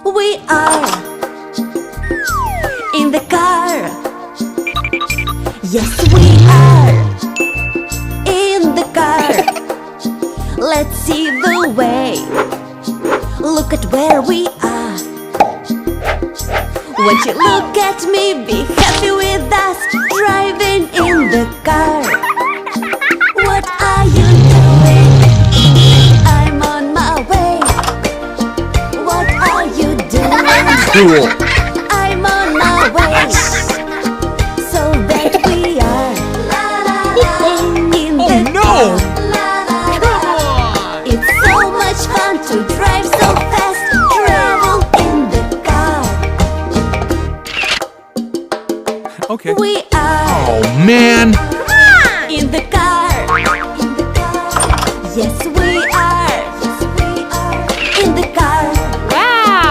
We are in the car. Yes, we are in the car. Let's see the way. Look at where we are. Won't you look at me? Be happy with us driving in the car. What are you doing? I'm on my way. What are you doing? Cool. I'm on my way. So that we are in the no! car. It's so much fun to drive so fast, travel in the car. Okay. We are Oh man!